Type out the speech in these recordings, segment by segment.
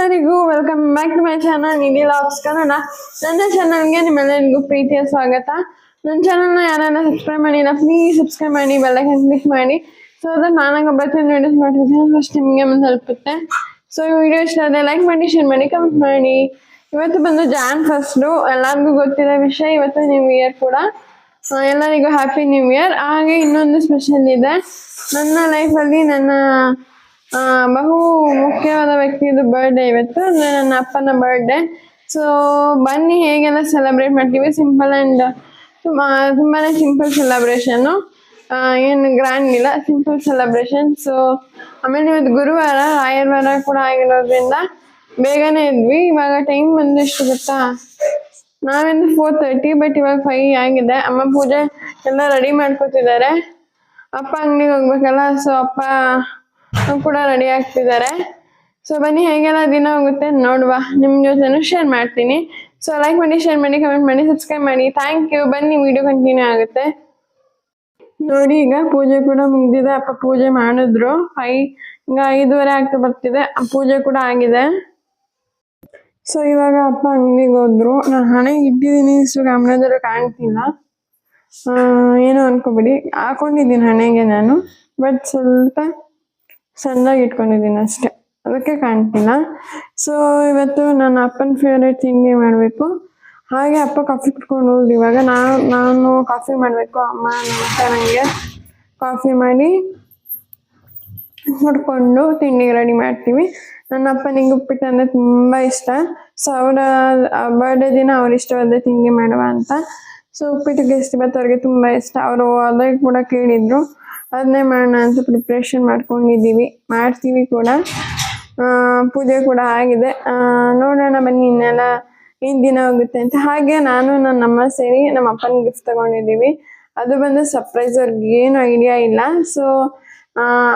ಎಲ್ಲರಿಗೂ welcome back to my channel Nidhi logs Kannada. ನನ್ನ ಚಾನಲ್ಗೆ ನಿಮ್ಮೆಲ್ಲರಿಗೂ ಪ್ರೀತಿಯ ಸ್ವಾಗತ. ನನ್ನ ಚಾನಲ್ನ ಯಾರೆಲ್ಲ ಸಬ್ಸ್ಕ್ರೈಬ್ ಮಾಡಿಲ್ಲ ಪ್ಲೀಸ್ ಸಬ್ಸ್ಕ್ರೈಬ್ ಮಾಡಿ, ಬೆಲ್ಲೈಕನ್ ಕ್ಲಿಕ್ ಮಾಡಿ. ಸೊ ದಟ್ ನಾನಾಗ ಬರ್ತೀನಿ ವೀಡಿಯೋಸ್ ನೋಟಿಫಿಕೇಶನ್ ಫಸ್ಟ್ ನಿಮಗೆ ಮುಂದೆ ತಲುಪುತ್ತೆ. ಸೊ ಈ ವಿಡಿಯೋ ಇಷ್ಟ ಆದರೆ ಲೈಕ್ ಮಾಡಿ, ಶೇರ್ ಮಾಡಿ, ಕಮೆಂಟ್ ಮಾಡಿ. ಇವತ್ತು ಬಂದು ಜಾನ್ 1 ಎಲ್ಲರಿಗೂ ಗೊತ್ತಿರೋ ವಿಷಯ. ಇವತ್ತು ನ್ಯೂ ಇಯರ್ ಕೂಡ. ಎಲ್ಲರಿಗೂ ಹ್ಯಾಪಿ ನ್ಯೂ ಇಯರ್. ಹಾಗೆ ಇನ್ನೊಂದು ಸ್ಪೆಷಲ್ ಇದೆ ನನ್ನ ಲೈಫಲ್ಲಿ. ನನ್ನ ಬಹು ಮುಖ್ಯವಾದ ವ್ಯಕ್ತಿದು ಬರ್ಡೇ ಇವತ್ತು, ಅಂದ್ರೆ ನನ್ನ ಅಪ್ಪನ ಬರ್ಡೇ. ಸೊ ಬನ್ನಿ ಹೇಗೆಲ್ಲ ಸೆಲೆಬ್ರೇಟ್ ಮಾಡ್ತೀವಿ. ಸಿಂಪಲ್ ಆ್ಯಂಡ್ ತುಂಬಾನೇ ಸಿಂಪಲ್ ಸೆಲೆಬ್ರೇಷನ್ನು, ಏನು ಗ್ರ್ಯಾಂಡ್ ಇಲ್ಲ, ಸಿಂಪಲ್ ಸೆಲೆಬ್ರೇಷನ್. ಸೊ ಆಮೇಲೆ ಇವತ್ತು ಗುರುವಾರ, ರಾಯರ್ ವಾರ ಕೂಡ ಆಗಿರೋದ್ರಿಂದ ಬೇಗನೆ ಇದ್ವಿ. ಇವಾಗ ಟೈಮ್ ಬಂದು ಎಷ್ಟು ಗೊತ್ತಾ, ನಾವಿಂದು 4:30, ಬಟ್ ಇವಾಗ 5 ಆಗಿದೆ. ಅಮ್ಮ ಪೂಜೆ ಎಲ್ಲ ರೆಡಿ ಮಾಡ್ಕೊತಿದ್ದಾರೆ. ಅಪ್ಪ ಅಂಗಡಿಗೆ ಹೋಗ್ಬೇಕಲ್ಲ, ಸೊ ಅಪ್ಪ ಕೂಡ ರೆಡಿ ಆಗ್ತಿದ್ದಾರೆ. ಸೊ ಬನ್ನಿ ಹೇಗೆಲ್ಲ ದಿನ ಹೋಗುತ್ತೆ ನೋಡುವ, ನಿಮ್ ಜೊತೆನೂ ಶೇರ್ ಮಾಡ್ತೀನಿ. ಸೊ ಲೈಕ್ ಮಾಡಿ, ಶೇರ್ ಮಾಡಿ, ಕಮೆಂಟ್ ಮಾಡಿ, ಸಬ್ಸ್ಕ್ರೈಬ್ ಮಾಡಿ. Thank you. ಬನ್ನಿ ವಿಡಿಯೋ ಕಂಟಿನ್ಯೂ ಆಗುತ್ತೆ ನೋಡಿ. ಈಗ ಪೂಜೆ ಕೂಡ ಮುಗ್ದಿದೆ. ಅಪ್ಪ ಪೂಜೆ ಮಾಡಿದ್ರು. ಈಗ 5:30 ಆಗ್ತಾ ಬರ್ತಿದೆ. ಪೂಜೆ ಕೂಡ ಆಗಿದೆ. ಸೊ ಇವಾಗ ಅಪ್ಪ ಅಂಗಡಿಗೆ ಹೋದ್ರು. ನಾನು ಹಣೆಗೆ ಇಟ್ಟಿದ್ದೀನಿ, ಸೊ ಕ್ಯಾಮ್ರಾದಲ್ಲಿ ಕಾಣ್ತಿಲ್ಲ, ಏನೋ ಅನ್ಕೋಬಿಡಿ. ಹಾಕೊಂಡಿದ್ದೀನಿ ಹಣೆಗೆ ನಾನು, ಬಟ್ ಸ್ವಲ್ಪ ಸಣ್ಣದಾಗಿ ಇಟ್ಕೊಂಡಿದ್ದೀನಿ ಅಷ್ಟೆ, ಅದಕ್ಕೆ ಕಾಣ್ತಿಲ್ಲ. ಸೊ ಇವತ್ತು ನನ್ನ ಅಪ್ಪನ ಫೇವ್ರೇಟ್ ತಿಂಡಿ ಮಾಡಬೇಕು. ಹಾಗೆ ಅಪ್ಪ ಕಾಫಿ ಕುಟ್ಕೊಂಡು ಹೋದ್ರು. ಇವಾಗ ನಾನು ಕಾಫಿ ಮಾಡಬೇಕು. ಅಮ್ಮ ಮತ್ತೆ ನನಗೆ ಕಾಫಿ ಮಾಡಿ ಕುಡ್ಕೊಂಡು ತಿಂಡಿಗೆ ರೆಡಿ ಮಾಡ್ತೀವಿ. ನನ್ನ ಅಪ್ಪನಿಗೆ ಉಪ್ಪಿಟ್ಟು ಅಂದರೆ ತುಂಬ ಇಷ್ಟ. ಸೊ ಅವರ ಬರ್ಡೇ ದಿನ ಅವ್ರು ಇಷ್ಟವಾದ ತಿಂಡಿ ಮಾಡುವ ಅಂತ. ಸೊ ಉಪ್ಪಿಟ್ಟು ಗೆಸ್ಟ್ ಇವತ್ತು ಅವ್ರಿಗೆ ತುಂಬ ಇಷ್ಟ. ಅವರು ಅದೇ ಕೂಡ ಕೇಳಿದ್ರು, ಅದನ್ನೇ ಮಾಡೋಣ ಅಂತ ಪ್ರಿಪ್ರೇಷನ್ ಮಾಡ್ತೀವಿ ಕೂಡ. ಪೂಜೆ ಕೂಡ ಆಗಿದೆ. ನೋಡೋಣ ಬನ್ನಿ ಇನ್ನೆಲ್ಲ ಏನು ದಿನ ಹೋಗುತ್ತೆ ಅಂತ. ಹಾಗೆ ನಾನು ನನ್ನ ಅಮ್ಮ ಸೇರಿ ನಮ್ಮ ಅಪ್ಪನ ಗಿಫ್ಟ್ ತಗೊಂಡಿದ್ದೀವಿ. ಅದು ಬಂದು ಸರ್ಪ್ರೈಸ್, ಅವ್ರಿಗೆ ಏನು ಐಡಿಯಾ ಇಲ್ಲ. ಸೊ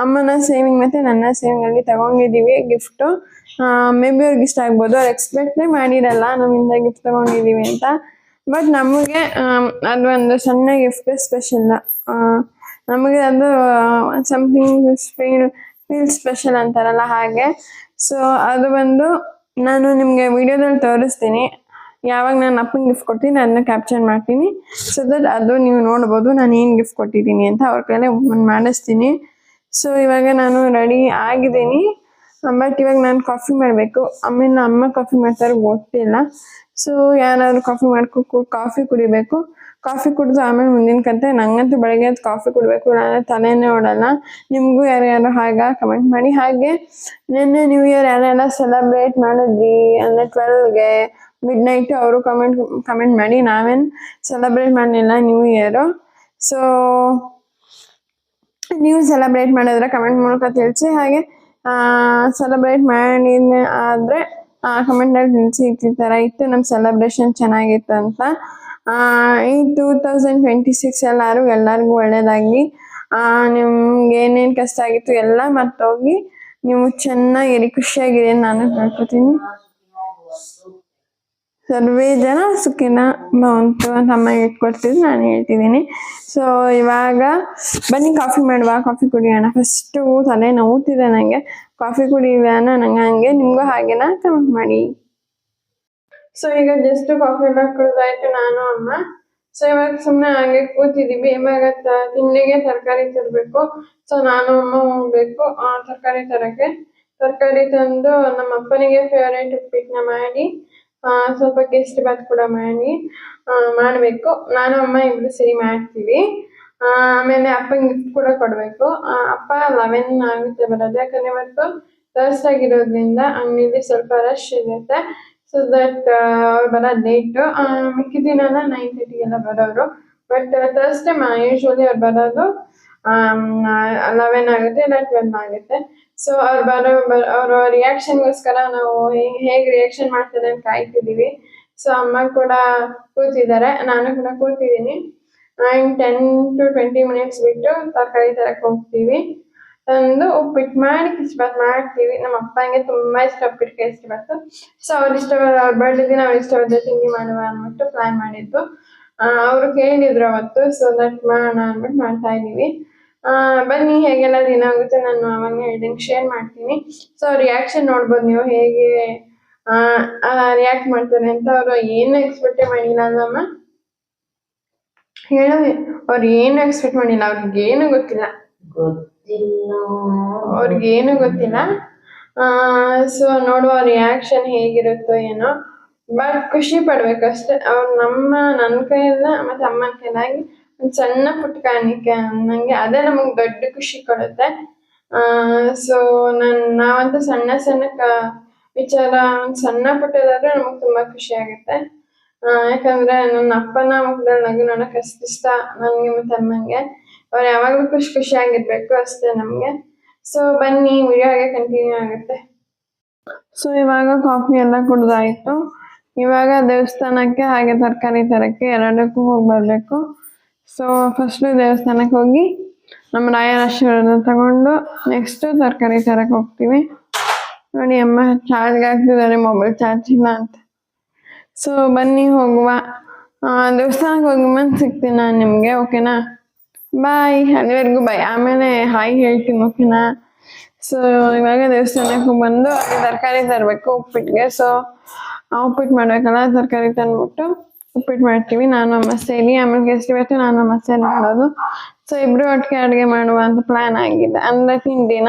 ಅಮ್ಮನ ಸೇವಿಂಗ್ ಮತ್ತು ನನ್ನ ಸೇವಿಂಗಲ್ಲಿ ತಗೊಂಡಿದ್ದೀವಿ ಗಿಫ್ಟು. ಮೇ ಬಿ ಅವ್ರಿಗೆ ಇಷ್ಟ ಆಗ್ಬೋದು. ಅವ್ರು ಎಕ್ಸ್ಪೆಕ್ಟೇ ಮಾಡಿರಲ್ಲ ನಮ್ಮಿಂದ ಗಿಫ್ಟ್ ತಗೊಂಡಿದ್ದೀವಿ ಅಂತ. ಬಟ್ ನಮಗೆ ಅದು ಒಂದು ಸಣ್ಣ ಗಿಫ್ಟ್, ಸ್ಪೆಷಲ್. ನಮಗೆ ಅದು ಸಮಥಿಂಗ್ ಫೀಲ್ ಸ್ಪೆಷಲ್ ಅಂತಾರಲ್ಲ ಹಾಗೆ. ಸೊ ಅದು ಬಂದು ನಾನು ನಿಮಗೆ ವಿಡಿಯೋದಲ್ಲಿ ತೋರಿಸ್ತೀನಿ. ಯಾವಾಗ ನಾನು ಅಪ್ಪನ ಗಿಫ್ಟ್ ಕೊಡ್ತೀನಿ ಅದನ್ನ ಕ್ಯಾಪ್ಚರ್ ಮಾಡ್ತೀನಿ. ಸೊ ದಟ್ ಅದು ನೀವು ನೋಡ್ಬೋದು ನಾನು ಏನು ಗಿಫ್ಟ್ ಕೊಟ್ಟಿದ್ದೀನಿ ಅಂತ. ಅವ್ರ ಕೈಲೇ ಮಾಡಿಸ್ತೀನಿ. ಸೊ ಇವಾಗ ನಾನು ರೆಡಿ ಆಗಿದ್ದೀನಿ. ಬಟ್ ಇವಾಗ ನಾನು ಕಾಫಿ ಮಾಡಬೇಕು. ಆಮೇಲೆ ಅಮ್ಮ ಕಾಫಿ ಮಾಡ್ತಾರೆ ಗೊತ್ತಿಲ್ಲ. ಸೊ ಯಾರಾದ್ರು ಕಾಫಿ ಕುಡಿಬೇಕು. ಕಾಫಿ ಕುಡಿದು ಆಮೇಲೆ ಮುಂದಿನ ಕತೆ. ನಂಗಂತೂ ಬೆಳಗ್ಗೆ ಕಾಫಿ ಕುಡಬೇಕು, ನಾನು ತಲೆನೇ ಓಡಲ್ಲ. ನಿಮಗೂ ಯಾರ್ಯಾರು ಹಾಗೆ ಕಮೆಂಟ್ ಮಾಡಿ. ಹಾಗೆ ನಿನ್ನೆ ನ್ಯೂ ಇಯರ್ ಯಾರೆಲ್ಲ ಸೆಲೆಬ್ರೇಟ್ ಮಾಡಿದ್ವಿ ಅಂದರೆ 12ಗೆ ಮಿಡ್ನೈಟ್, ಅವರು ಕಮೆಂಟ್ ಮಾಡಿ. ನಾವೇನು ಸೆಲೆಬ್ರೇಟ್ ಮಾಡಲಿಲ್ಲ ನ್ಯೂ ಇಯರು. ಸೊ ನೀವು ಸೆಲೆಬ್ರೇಟ್ ಮಾಡಿದ್ರೆ ಕಮೆಂಟ್ ಮೂಲಕ ತಿಳಿಸಿ. ಹಾಗೆ ಸೆಲೆಬ್ರೇಟ್ ಮಾಡಿದ ಆದರೆ ಕಮೆಂಟಲ್ಲಿ ತಿಳಿಸಿ ಈ ಥರ ಇತ್ತು ನಮ್ಮ ಸೆಲೆಬ್ರೇಷನ್ ಚೆನ್ನಾಗಿತ್ತು ಅಂತ. ಈ 2026 ಎಲ್ಲರಿಗೂ ಒಳ್ಳೇದಾಗಲಿ. ನಿಮ್ಗೆ ಏನೇನು ಕಷ್ಟ ಆಗಿತ್ತು ಎಲ್ಲ ಮರ್ತೋಗಿ ನೀವು ಚೆನ್ನಾಗಿರಿ, ಖುಷಿಯಾಗಿರಿ ಅಂತ ನಾನು ಹೇಳ್ಕೊತೀನಿ. ಸರ್ವೇ ಜನ ಸುಖಿನ ಭವಂತು ಅಂತ ಅಮ್ಮಗೆ ಇಟ್ಕೊಡ್ತಿದ್ದು ನಾನು ಹೇಳ್ತಿದ್ದೀನಿ. ಸೊ ಇವಾಗ ಬನ್ನಿ ಕಾಫಿ ಮಾಡುವ, ಕಾಫಿ ಕುಡಿಯೋಣ. ಫಸ್ಟು ತಲೆ ನೋವುತ್ತಿದೆ ನನಗೆ. ಕಾಫಿ ಕುಡಿಯೋಣ ನಂಗೆ ಹಂಗೆ, ನಿಮಗೂ ಹಾಗೇನಾ ಕಮೆಂಟ್ ಮಾಡಿ. ಸೊ ಈಗ ಜಸ್ಟ್ ಕಾಫಿ ಎಲ್ಲ ಕುಡಿದಾಯ್ತು ನಾನು ಅಮ್ಮ. ಸೊ ಇವಾಗ ಸುಮ್ಮನೆ ಹಾಗೆ ಕೂತಿದ್ದೀವಿ. ಇವಾಗ ತಿಂಡಿಗೆ ತರಕಾರಿ ತರಬೇಕು. ಸೊ ನಾನು ಅಮ್ಮ ಹೋಗ್ಬೇಕು ತರಕಾರಿ ತರಕ್ಕೆ. ತರಕಾರಿ ತಂದು ನಮ್ಮ ಅಪ್ಪನಿಗೆ ಫೇವ್ರೇಟ್ ಉಪ್ಪಿಟ್ಟನ್ನ ಮಾಡಿ, ಸ್ವಲ್ಪ ಕೇಸರಿ ಬಾತ್ ಕೂಡ ಮಾಡಬೇಕು. ನಾನು ಅಮ್ಮ ಇಬ್ರು ಸೇರಿ ಮಾಡ್ತೀವಿ. ಆಮೇಲೆ ಅಪ್ಪನಿಗೆ ಗಿಫ್ಟ್ ಕೂಡ ಕೊಡಬೇಕು. ಅಪ್ಪ 11 ಆಗುತ್ತೆ ಬರೋದು, ಯಾಕಂದ್ರೆ ಇವತ್ತು ಥರ್ಸ್ಡೇ ಆಗಿರೋದ್ರಿಂದ ಅಂಗಡಿಲಿ ಸ್ವಲ್ಪ ರಶ್ ಇರುತ್ತೆ. ಸೊ ದಟ್ ಅವ್ರು ಬರೋದು ಲೇಟು. ಮಿಕ್ಕಿದ ದಿನ 9:30 ಬರೋರು. ಬಟ್ ಥರ್ಸ್ಡೇ ಯೂಶ್ವಲಿ ಅವ್ರು ಬರೋದು 11 ಆಗುತ್ತೆ, ಇಲ್ಲ 12 ಆಗುತ್ತೆ. ಸೊ ಅವ್ರ ರಿಯಾಕ್ಷನ್ಗೋಸ್ಕರ ನಾವು ಹೇಗೆ ರಿಯಾಕ್ಷನ್ ಮಾಡ್ತಾರೆ ಅಂತ ಕಾಯ್ತಿದ್ದೀವಿ. ಸೊ ಅಮ್ಮ ಕೂಡ ಕೂತಿದ್ದಾರೆ, ನಾನು ಕೂಡ ಕೂತಿದ್ದೀನಿ. 10 to 20 minutes ಬಿಟ್ಟು ತರಕಾರಿ ತರಕ್ಕೆ ಹೋಗ್ತೀವಿ. ತಂದು ಉಪ್ಪಿಟ್ಟು ಮಾಡಿ ಕೇಸರಿಬಾತ್ ಮಾಡ್ತೀವಿ. ನಮ್ಮ ಅಪ್ಪನಿಗೆ ತುಂಬ ಇಷ್ಟ ಉಪ್ಪಿಟ್ಟು ಕೇಸರಿಬಾತು. ಸೊ ಅವ್ರ ಬರ್ಡೇ ದಿನ ಅವ್ರು ಇಷ್ಟವಾದ ತಿಂಡಿ ಮಾಡುವ ಅಂದ್ಬಿಟ್ಟು ಪ್ಲಾನ್ ಮಾಡಿದ್ದು. ಅವರು ಕೇಳಿದ್ರು ಅವತ್ತು. ಸೊ ದಟ್ ಮಾಡೋಣ ಅಂದ್ಬಿಟ್ಟು ಮಾಡ್ತಾ ಇದ್ದೀವಿ. ಬನ್ನಿ ಹೇಗೆಲ್ಲ ದಿನ ಆಗುತ್ತೆ ನಾನು ಅವಾಗ ಹೇಳ್ತೀನಿ, ಶೇರ್ ಮಾಡ್ತೀನಿ. ಸೊ ರಿಯಾಕ್ಷನ್ ನೋಡ್ಬೋದು ನೀವು ಹೇಗೆ ರಿಯಾಕ್ಟ್ ಮಾಡ್ತಾರೆ ಅಂತ. ಅವರು ಏನು ಎಕ್ಸ್ಪೆಕ್ಟೇ ಮಾಡಿಲ್ಲ ಅಲ್ಲಮ್ಮ, ಹೇಳೋ ಅವ್ರು ಏನು ಎಕ್ಸ್ಪೆಕ್ಟ್ ಮಾಡಿಲ್ಲ, ಅವ್ರಿಗೇನು ಗೊತ್ತಿಲ್ಲ, ಅವ್ರಿಗೇನು ಗೊತ್ತಿಲ್ಲ. ಸೊ ನೋಡುವ ರಿಯಾಕ್ಷನ್ ಹೇಗಿರುತ್ತೋ ಏನೋ, ಬಟ್ ಖುಷಿ ಪಡ್ಬೇಕು ಅಷ್ಟೇ. ಅವ್ರು ನನ್ನ ಕೈಯಲ್ಲ ಮತ್ತೆ ಅಮ್ಮನ ಕೈಲಾಗಿ ಒಂದು ಸಣ್ಣ ಪುಟ್ಟ ಕಾಣಿಕೆ ಅನ್ನಂಗೆ ಅದೇ ನಮಗೆ ದೊಡ್ಡ ಖುಷಿ ಕೊಡುತ್ತೆ. ಸೊ ನಾವಂತೂ ಸಣ್ಣ ಸಣ್ಣ ವಿಚಾರ ಒಂದು ಸಣ್ಣ ಪುಟ್ಟದಾದ್ರೆ ನಮಗೆ ತುಂಬಾ ಖುಷಿ ಆಗುತ್ತೆ. ಯಾಕಂದ್ರೆ ನನ್ನ ಅಪ್ಪನ ಮುಖದಲ್ಲಿ ನಗು ನೋಡಕ್ ಅಷ್ಟು ಇಷ್ಟ ನನ್ಗೆ ಮತ್ತೆ ಅಮ್ಮಂಗೆ. ಅವ್ರು ಯಾವಾಗ್ಲೂ ಖುಷಿಯಾಗಿರ್ಬೇಕು ಅಷ್ಟೇ ನಮ್ಗೆ. ಸೊ ಬನ್ನಿ, ವಿಡಿಯೋ ಹಾಗೆ ಕಂಟಿನ್ಯೂ ಆಗುತ್ತೆ. ಸೊ ಇವಾಗ ಕಾಫಿ ಎಲ್ಲ ಕುಡ್ದಾಯ್ತು. ಇವಾಗ ದೇವಸ್ಥಾನಕ್ಕೆ ಹಾಗೆ ತರಕಾರಿ ತರಕ್ಕೆ ಎರಡಕ್ಕೂ ಹೋಗಿ ಬರ್ಬೇಕು. ಸೊ ಫಸ್ಟ್ ದೇವಸ್ಥಾನಕ್ಕೆ ಹೋಗಿ ನಮ್ಮ ರಾಯರ ಆಶೀರ್ವಾದ ತಗೊಂಡು ನೆಕ್ಸ್ಟ್ ತರಕಾರಿ ತರಕ್ಕೆ ಹೋಗ್ತೀವಿ. ನೋಡಿ ಅಮ್ಮ ಚಾರ್ಜ್ಗೆ ಹಾಕ್ತಿದ್ದಾರೆ, ಮೊಬೈಲ್ ಚಾರ್ಜ್ ಇಲ್ಲ ಅಂತ. ಸೊ ಬನ್ನಿ ಹೋಗುವ. ದೇವಸ್ಥಾನಕ್ಕೆ ಹೋಗಿ ಬಂದು ಸಿಗ್ತೀನಿ ನಾನು ನಿಮಗೆ, ಓಕೆನಾ? ಬಾಯ್, ಅಲ್ಲಿವರೆಗೂ ಬಾಯ್. ಆಮೇಲೆ ಹಾಯ್ ಹೇಳ್ತೀನಿ, ಓಕೆನಾ? ಸೊ ಇವಾಗ ದೇವಸ್ಥಾನಕ್ಕೆ ಬಂದು ಅಲ್ಲಿ ತರಕಾರಿ ತರಬೇಕು ಉಪ್ಪಿಟ್ಟಿಗೆ. ಸೊ ಉಪ್ಪಿಟ್ಟು ಮಾಡ್ಬೇಕಲ್ಲ, ತರಕಾರಿ ತಂದ್ಬಿಟ್ಟು ಉಪ್ಪಿಟ್ಟು ಮಾಡ್ತೀವಿ ನಾನು ಅಮ್ಮ ಸೇರಿ. ಆಮೇಲೆ ಗೆಸ್ಟ್ ಇವತ್ತು ನಾನು ಅಮ್ಮ ಸೇರಿ ಮಾಡೋದು. ಸೊ ಇಬ್ರು ಒಟ್ಟಿಗೆ ಅಡುಗೆ ಮಾಡುವ ಅಂತ ಪ್ಲಾನ್ ಆಗಿದೆ, ಅಂದ್ರೆ ತಿಂಡಿನ.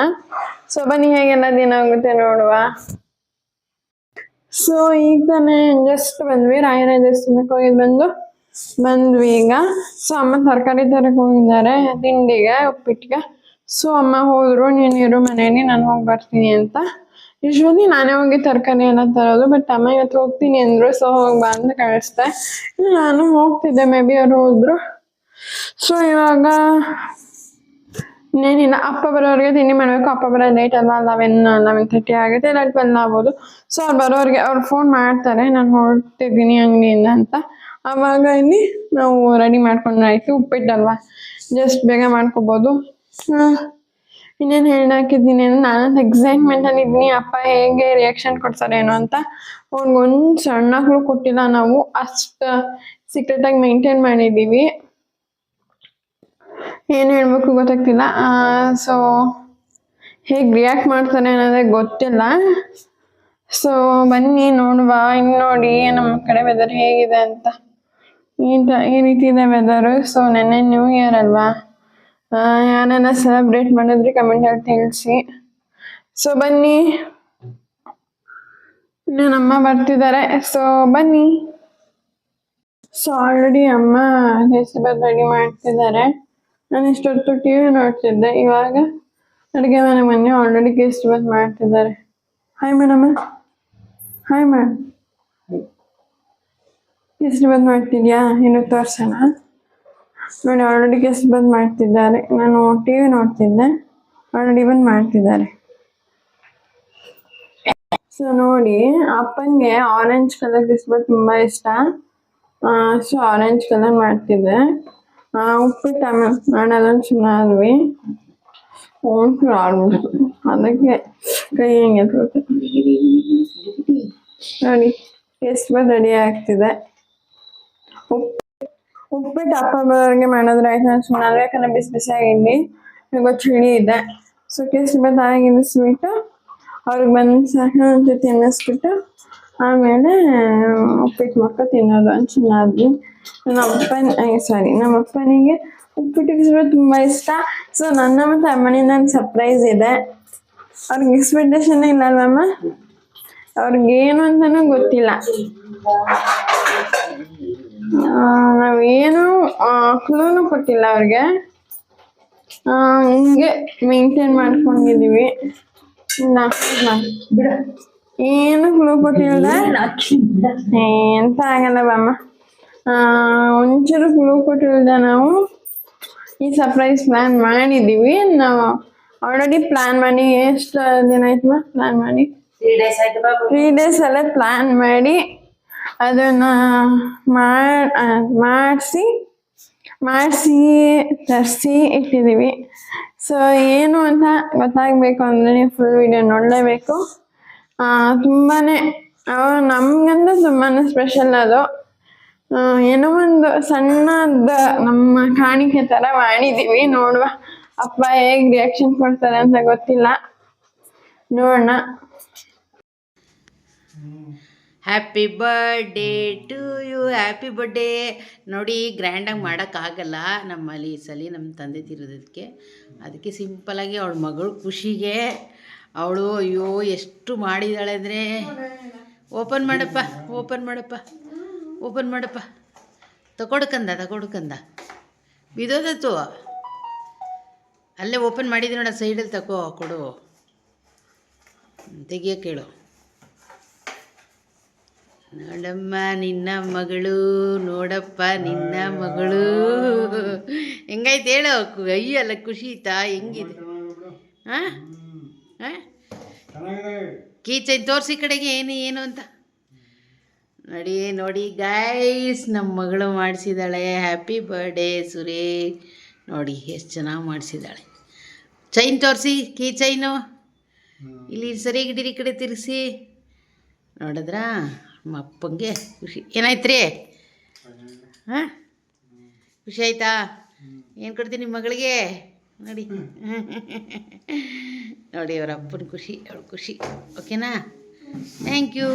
ಸೊ ಬನ್ನಿ ಹೇಗೆಲ್ಲ ದಿನ ಆಗುತ್ತೆ ನೋಡುವ. ಸೊ ಈಗ ತಾನೇ ಜಸ್ಟ್ ಬಂದ್ವಿ, ರಾಯರ ದೇವಸ್ಥಾನಕ್ಕೆ ಹೋಗಿದ್ದು ಬಂದ್ವಿ ಈಗ. ಸೊ ಅಮ್ಮ ತರಕಾರಿ ತರಕ್ಕೆ ಹೋಗಿದ್ದಾರೆ ತಿಂಡಿಗೆ, ಉಪ್ಪಿಟ್ಟಿಗೆ. ಸೊ ಅಮ್ಮ ಹೋದ್ರು, ನೀನಿರು ಮನೇಲಿ ನಾನು ಹೋಗಿ ಬರ್ತೀನಿ ಅಂತ. ಯೂಶ್ವಲಿ ನಾನೇ ಹೋಗಿ ತರಕಾರಿ ಎಲ್ಲ ತರೋದು, ಬಟ್ ಅಮ್ಮ ಇವತ್ತು ಹೋಗ್ತೀನಿ ಅಂದ್ರು. ಸೊ ಹೋಗಿ ಬಾ ಅಂತ ಕಳಿಸ್ದೆ. ನಾನು ಹೋಗ್ತಿದ್ದೆ, ಮೇ ಬಿ ಅವ್ರು ಹೋದ್ರು. ಸೊ ಇವಾಗ ಇನ್ನೇನಿಲ್ಲ, ಅಪ್ಪ ಬರೋರಿಗೆ ತಿಂಡಿ ಮಾಡ್ಬೇಕು. ಅಪ್ಪ ಬರೋ ಲೇಟ್ ಅಲ್ವಾ, 11:30 ಆಗುತ್ತೆ, ಇಲ್ಲ 12 ಆಗ್ಬೋದು. ಸೊ ಅವ್ರು ಬರೋರಿಗೆ ಅವ್ರು ಫೋನ್ ಮಾಡ್ತಾರೆ, ನಾನು ಹೊರಡ್ತಿದ್ದೀನಿ ಅಂಗಡಿಯಿಂದ ಅಂತ. ಆವಾಗ ಇಲ್ಲಿ ನಾವು ರೆಡಿ ಮಾಡ್ಕೊಂಡ್ರೆ ಆಯ್ತು. ಉಪ್ಪಿಟ್ಟಲ್ವಾ, ಜಸ್ಟ್ ಬೇಗ ಮಾಡ್ಕೋಬೋದು. ಇನ್ನೇನು ಹಾಕಿದ್ದೀನಿ ಅಂದ್ರೆ ನಾನಂತ ಎಕ್ಸೈಟ್ಮೆಂಟ್ ಅಲ್ಲಿ ಇದ್ದೀನಿ, ಅಪ್ಪ ಹೇಗೆ ರಿಯಾಕ್ಷನ್ ಕೊಡ್ತಾರೇನೋ ಅಂತ. ಅವ್ರಿಗೊಂದು ಸಣ್ಣಗಳು ಕೊಟ್ಟಿಲ್ಲ, ನಾವು ಅಷ್ಟು ಸೀಕ್ರೆಟ್ ಆಗಿ ಮೇಂಟೈನ್ ಮಾಡಿದ್ದೀವಿ. ಏನು ಹೇಳ್ಬೇಕು ಗೊತ್ತಾಗ್ತಿಲ್ಲ. ಸೊ ಹೇಗೆ ರಿಯಾಕ್ಟ್ ಮಾಡ್ತಾರೆ ಅನ್ನೋದೇ ಗೊತ್ತಿಲ್ಲ. ಸೊ ಬನ್ನಿ ನೋಡುವ. ಇನ್ನು ನೋಡಿ ನಮ್ಮ ಕಡೆ ವೆದರ್ ಹೇಗಿದೆ ಅಂತ. ಈ ರೀತಿ ಇದೆ ವೆದರು. ಸೊ ನೆನ್ನೆ ನ್ಯೂ ಇಯರ್ ಅಲ್ವಾ, ಯಾರನ್ನ ಸೆಲೆಬ್ರೇಟ್ ಮಾಡಿದ್ರಿ ಕಮೆಂಟಲ್ಲಿ ತಿಳಿಸಿ. ಸೊ ಬನ್ನಿ, ನಮ್ಮಮ್ಮ ಬರ್ತಿದ್ದಾರೆ. ಸೊ ಬನ್ನಿ. ಸೊ ಆಲ್ರೆಡಿ ಅಮ್ಮ ಕೇಸರಿಬಾತ್ ರೆಡಿ ಮಾಡ್ತಿದ್ದಾರೆ. ನಾನು ಇಷ್ಟೊತ್ತು TV ನೋಡ್ತಿದ್ದೆ, ಇವಾಗ ಅಡುಗೆ ಮನೆಗೆ ಬನ್ನಿ, ಆಲ್ರೆಡಿ ಕೇಸರಿಬಾತ್ ಮಾಡ್ತಿದ್ದಾರೆ. Hi madam. Hi ma'am. Kesari bath ಮಾಡ್ತಿದ್ಯಾ? ಇನ್ನು ತೋರ್ಸೋಣ ನೋಡಿ. ಆಲ್ರೆಡಿ ಕೇಸರಿಬಾತ್ ಮಾಡ್ತಿದ್ದಾರೆ. ನಾನು TV ನೋಡ್ತಿದ್ದೆ, ಆಲ್ರೆಡಿ ಬಂದು ಮಾಡ್ತಿದ್ದಾರೆ. ಸೊ ನೋಡಿ, ಅಪ್ಪನಿಗೆ ಆರೆಂಜ್ ಕಲರ್ ಕೇಸರಿಬಾತ್ ತುಂಬ ಇಷ್ಟ. ಸೊ ಆರೆಂಜ್ ಕಲರ್ ಮಾಡ್ತಿದ್ದೆ. ಉಪ್ಪಿಟ್ಟು ಆಮೇಲೆ ಮಾಡೋದನ್ನು ಸುಮ್ಮನೆ ಆದ್ವಿ. ಆಡ್ಬಿಟ್ಟು ಅದಕ್ಕೆ ಕೈ ಹೆಂಗೆ ನೋಡಿ, ಕೇಸರಿಬಾತ್ ರೆಡಿ ಆಗ್ತಿದೆ. ಉಪ್ಪಿಟ್ಟು ಅಪ್ಪ ಬರೋರಿಗೆ ಮಾಡಿದ್ರೆ ಆಯ್ತು, ನಾನು ಸುಮ್ಮನೆ ಆದ್ವಿ. ಯಾಕಂದ್ರೆ ಬಿಸಿ ಬಿಸಿ ಆಗಿದ್ವಿ, ಈಗ ಚಳಿ ಇದೆ. ಸೊ ಕೇಸರಿಬಾತ್ ಆಗಿದ್ದು ಸ್ವೀಟು ಅವ್ರಿಗೆ ಬಂದು ಸಾಕು ಅಂತ ತಿನ್ನಿಸ್ಬಿಟ್ಟು ಆಮೇಲೆ ಉಪ್ಪಿಟ್ಟು ಮಕ್ಕ ತಿನ್ನೋದು ಅಂತ ಸುಮ್ಮನಾದ್ವಿ. ನಮ್ಮ ಅಪ್ಪನಿಗೆ ಉಪ್ಪಿಟ್ಟು ಕೇಸರಿಬಾತ್ ತುಂಬ ಇಷ್ಟ. ಸೊ ನನ್ನ ಮತ್ತು ಅಮ್ಮನಿಂದ ಒಂದು ಸರ್ಪ್ರೈಸ್ ಇದೆ. ಅವ್ರಿಗೆ ಎಕ್ಸ್ಪೆಕ್ಟೇಷನ್ ಇಲ್ಲ ಅಲ್ವಮ್ಮ, ಅವ್ರಿಗೇನು ಅಂತನೂ ಗೊತ್ತಿಲ್ಲ. ನಾವೇನು ಕ್ಲೂನು ಕೊಟ್ಟಿಲ್ಲ ಅವ್ರಿಗೆ, ಹಿಂಗೆ ಮೇಂಟೈನ್ ಮಾಡ್ಕೊಂಡಿದೀವಿ. ಏನು ಕ್ಲೂ ಕೊಟ್ಟಿಲ್ಲ, ಎಂತ ಆಗಲ್ಲ ಬಾಮ್ಮ. ಒಂಚೂರು ಕ್ಲೂ ಕೊಟ್ಟಿಲ್ದ ನಾವು ಈ ಸರ್ಪ್ರೈಸ್ ಪ್ಲಾನ್ ಮಾಡಿದ್ದೀವಿ. ನಾವು ಆಲ್ರೆಡಿ ಪ್ಲಾನ್ ಮಾಡಿ ಎಷ್ಟು ದಿನ ಆಯ್ತು ಪ್ಲಾನ್ ಮಾಡಿ? 3 days ಅಲ್ಲೇ ಪ್ಲಾನ್ ಮಾಡಿ ಅದನ್ನ ಮಾಡಿಸಿ ತರಿಸಿ ಇಟ್ಟಿದ್ದೀವಿ. ಸೊ ಏನು ಅಂತ ಗೊತ್ತಾಗಬೇಕು ಅಂದರೆ ನೀವು ಫುಲ್ ವಿಡಿಯೋ ನೋಡಲೇಬೇಕು. ತುಂಬಾನೇ ನಮ್ಗಂತೂ ತುಂಬಾನೇ ಸ್ಪೆಷಲ್ ಅದು. ಏನೋ ಒಂದು ಸಣ್ಣದ ನಮ್ಮ ಕಾಣಿಕೆ ಥರ ಮಾಡಿದ್ದೀವಿ, ನೋಡುವ ಅಪ್ಪ ಹೇಗ್ ರಿಯಾಕ್ಷನ್ ಕೊಡ್ತಾರೆ ಅಂತ ಗೊತ್ತಿಲ್ಲ, ನೋಡೋಣ. Happy birthday to you, happy birthday. ನೋಡಿ, ಗ್ರ್ಯಾಂಡಾಗಿ ಮಾಡೋಕ್ಕಾಗಲ್ಲ ನಮ್ಮಲ್ಲಿ ಈ ಸಲ ನಮ್ಮ ತಂದೆ ತೀರೋದಕ್ಕೆ. ಅದಕ್ಕೆ ಸಿಂಪಲಾಗಿ ಅವಳ ಮಗಳು ಖುಷಿಗೆ ಅವಳು ಅಯ್ಯೋ ಎಷ್ಟು ಮಾಡಿದ್ದಾಳೆ ಅಂದರೆ, ಓಪನ್ ಮಾಡಪ್ಪ ತಗೊಡ್ಕಂದ ಬಿದೋದತ್ತು. ಅಲ್ಲೇ ಓಪನ್ ಮಾಡಿದ್ವಿ ನೋಡ, ಸೈಡಲ್ಲಿ ಕೊಡು, ತೆಗಿಯೋಕೆ ಹೇಳು. ನೋಡಮ್ಮ ನಿನ್ನ ಮಗಳು, ನೋಡಪ್ಪ ನಿನ್ನ ಮಗಳು ಹೆಂಗೈತೆ ಹೇಳು. ಅಯ್ಯಲ್ಲ ಖುಷಿ ಆಯ್ತಾ? ಹೆಂಗಿದೆ? ಹಾಂ ಹಾಂ ಕೀಚೈನ್ ತೋರಿಸಿ ಕಡೆಗೆ ಏನು ಅಂತ ನೋಡಿ ಗೈಸ್, ನಮ್ಮ ಮಗಳು ಮಾಡಿಸಿದ್ದಾಳೆ. Happy birthday Suresh. ನೋಡಿ ಎಷ್ಟು ಚೆನ್ನಾಗಿ ಮಾಡಿಸಿದ್ದಾಳೆ. ಚೈನ್ ತೋರಿಸಿ, ಕೀ ಚೈನು ಇಲ್ಲಿ ಸರಿಯಾಗಿಟ್ಟಿರಿ, ಈ ಕಡೆ ತಿರ್ಗಿಸಿ. ನೋಡಿದ್ರಾ ನಮ್ಮ ಅಪ್ಪಂಗೆ ಖುಷಿ. ಏನಾಯ್ತು ರೀ? ಹಾಂ ಖುಷಿ ಆಯ್ತಾ? ಏನು ಕೊಡ್ತೀನಿ ನಿಮ್ಮ ಮಗಳಿಗೆ? ನೋಡಿ ಅವ್ರ ಅಪ್ಪನ ಖುಷಿ, ಅವಳ ಖುಷಿ. ಓಕೆನಾ? Thank you.